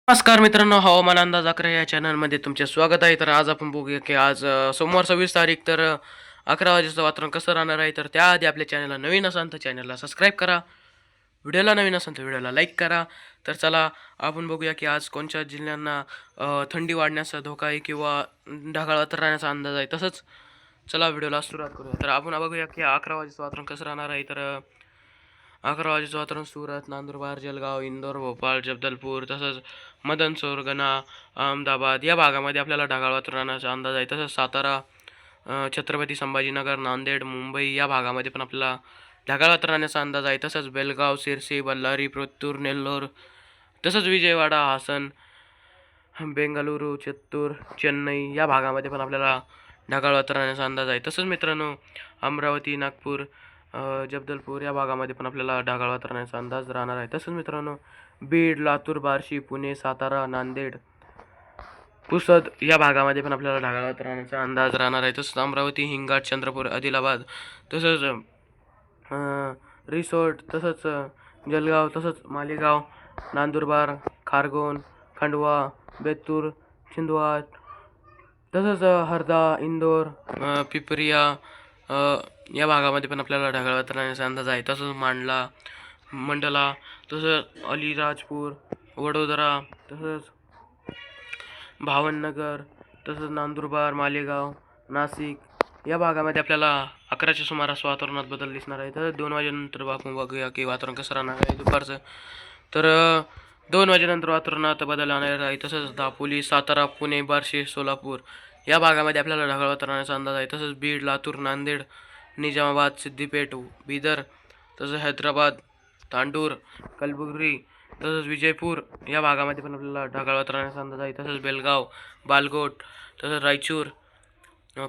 नमस्कार मित्रांनो, हवामान अंदाज अकरा या चॅनलमध्ये तुमचे स्वागत आहे. तर आज आपण बघूया की आज सोमवार 26 तारीख. तर 11 वाजेचं वातावरण कसं राहणार आहे. तर त्याआधी आपल्या चॅनलला नवीन असाल तर चॅनलला सबस्क्राईब करा. व्हिडिओला नवीन असाल तर व्हिडिओला लाईक करा. तर चला आपण बघूया की आज कोणत्या जिल्ह्यांना थंडी वाढण्याचा धोका आहे किंवा ढगाळ वातावरण राहण्याचा अंदाज आहे. तसंच चला व्हिडिओला सुरुवात करूया. तर आपण बघूया की 11 वाजेचं वातावरण कसं राहणार आहे. तर 11 वाजेचं वातावरण सुरत, नंदुरबार, जळगाव, इंदोर, भोपाळ, जबलपूर तसंच मदनसोर, गणा, अहमदाबाद या भागामध्ये आपल्याला ढगाळ वातावरणाचा अंदाज आहे. तसंच सातारा, छत्रपती संभाजीनगर, नांदेड, मुंबई या भागामध्ये पण आपल्याला ढगाळ वातावरणाचा अंदाज आहे. तसंच बेलगाव, सिरसी, बल्लारी, प्रत्तूर, नेल्लोर तसंच विजयवाडा, हासन, बेंगलुरू, चित्तूर, चेन्नई या भागामध्ये पण आपल्याला ढगाळ वातावरणाचा अंदाज आहे. तसंच मित्रांनो अमरावती, नागपूर, जबलपूर या भागामध्ये पण आपल्याला ढगाळ वातावरणाचा अंदाज राहणार आहे. तसंच मित्रांनो बीड, लातूर, बार्शी, पुणे, सातारा, नांदेड, पुसद या भागामध्ये पण आपल्याला ढगाळ वातावरणाचा अंदाज राहणार आहे. तसंच अमरावती, हिंगणघाट, चंद्रपूर, आदिलाबाद तसंच रिसोड तसंच जळगाव तसंच मालेगाव, नंदुरबार, खारघोन, खंडवा, बेतूर, छिंदवाड तसंच हरदा, इंदोर, पिपरिया अ, या भागामध्ये पण आपल्याला ढगाळ वातावरणाचा अंदाज आहे. तसंच मांडला, मंडला तसंच अलिराजपूर, वडोदरा तसंच भावनगर तसंच नंदुरबार, मालेगाव, नाशिक या भागामध्ये आपल्याला 11च्या सुमारास वातावरणात बदल दिसणार आहे. तर 2 वाजेनंतर आपण बघूया की वातावरण कसं राहणार आहे दुपारचं. तर 2 वाजेनंतर वातावरणात बदल येणार आहे. तसंच दापोली, सातारा, पुणे, बार्शी, सोलापूर या भागामध्ये आपल्याला ढगाळ वातावरणाचा अंदाज आहे. तसंच बीड, लातूर, नांदेड, निजामाबाद, सिद्दीपेठ, बिदर तसंच हैदराबाद, तांडूर, कलबुर्गी तसंच विजयपूर या भागामध्ये पण आपल्याला ढगाळ वातावरणाचा अंदाज आहे. तसंच बेलगाव, बालकोट तसंच रायचूर,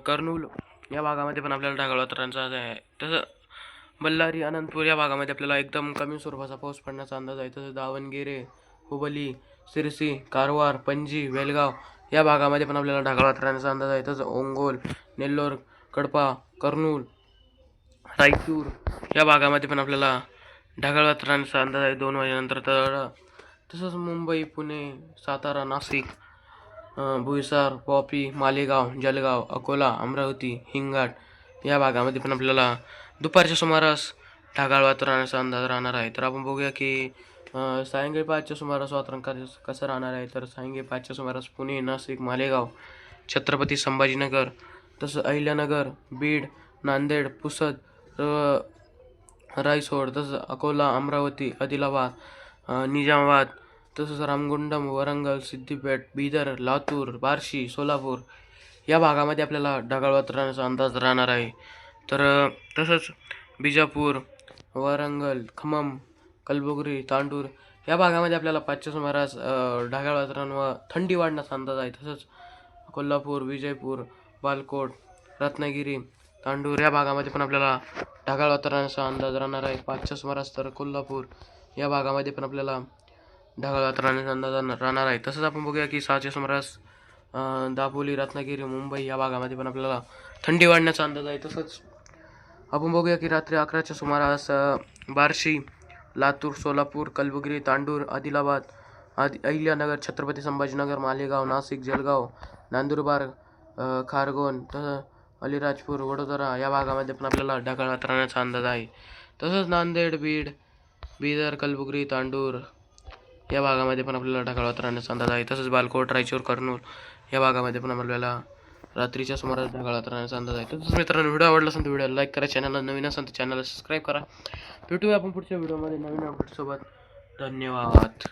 कर्नूल या भागामध्ये पण आपल्याला ढगाळ वातावरणाचा अंदाज आहे. तसं बल्लारी, अनंतपूर या भागामध्ये आपल्याला एकदम कमी स्वरूपाचा पाऊस पडण्याचा अंदाज आहे. तसंच दावणगेरे, हुबली, सिरसी, कारवार, पणजी, वेलगाव या भागामध्ये पण आपल्याला ढगाळ वातावरणाचा अंदाज आहे. तसंच ओंगोल, नेल्लोर, कडपा, कर्नूल, रायचूर या भागामध्ये पण आपल्याला ढगाळ वातावरणाचा अंदाज आहे 2 वाजेनंतर. तर तसंच मुंबई, पुणे, सातारा, नाशिक, बोईसर, वापी, मालेगाव, जळगाव, अकोला, अमरावती, हिंगणघाट या भागामध्ये पण आपल्याला दुपारच्या सुमारास ढगाळ वातावरणाचा अंदाज राहणार आहे. तर आपण बघूया की सायंकाळी 5च्या सुमारास वातावरण कसं राहणार आहे. तर सायंकाळी 5च्या सुमारास पुणे, नाशिक, मालेगाव, छत्रपती संभाजीनगर तसंच अहिल्यानगर, बीड, नांदेड, पुसद, रायसोड तसंच अकोला, अमरावती, आदिलाबाद, निजामाबाद तसंच रामगुंडम, वरंगल, सिद्दीपेठ, बिदर, लातूर, बार्शी, सोलापूर या भागामध्ये आपल्याला ढगाळ वातावरणाचा अंदाज राहणार आहे. तर तसंच बिजापूर, वरंगल, खम्मम, कलबुर्गी, तांडूर या भागामध्ये आपल्याला 5च्या सुमारास ढगाळ वातावरण व थंडी वाढण्याचा अंदाज आहे. तसंच कोल्हापूर, विजयपूर, बालकोट, रत्नागिरी, तांडूर या भागामध्ये पण आपल्याला ढगाळ वातावरणाचा अंदाज राहणार आहे 5च्या सुमारास. तर कोल्हापूर या भागामध्ये पण आपल्याला ढगाळ वातावरणाचा अंदाज राहणार आहे. तसंच आपण बघूया की 6च्या सुमारास दापोली, रत्नागिरी, मुंबई या भागामध्ये पण आपल्याला थंडी वाढण्याचा अंदाज आहे. तसंच आपण बघूया की रात्री 11च्या सुमारास बार्शी, लातूर, सोलापूर, कलबुर्गी, तांडूर, आदिलाबाद, अहिल्यानगर, छत्रपती संभाजीनगर, मालेगाव, नाशिक, जळगाव, नंदुरबार, खारघोन तसंच अलिराजपूर, वडोदरा या भागामध्ये पण आपल्याला ढगाळ वातावरणाचा अंदाज आहे. तसंच नांदेड, बीड, बिदर, कलबुर्गी, तांडूर या भागामध्ये पण आपल्याला ढगाळ वातावरणाचा अंदाज आहे. तसंच बालकोट, रायचूर, कर्नूल या भागामध्ये पण आपल्याला रात्रीच्या सुमारास ढगाळ वातावरणाचा अंदाज आहे. तसंच मित्रांनो व्हिडिओ आवडला असेल तर व्हिडिओला लाईक करा, चॅनलला नवीन असेल तर चॅनलला सबस्क्राईब करा. भेटूया आपण पुढच्या व्हिडिओमध्ये नवीन अपडेटसोबत. धन्यवाद.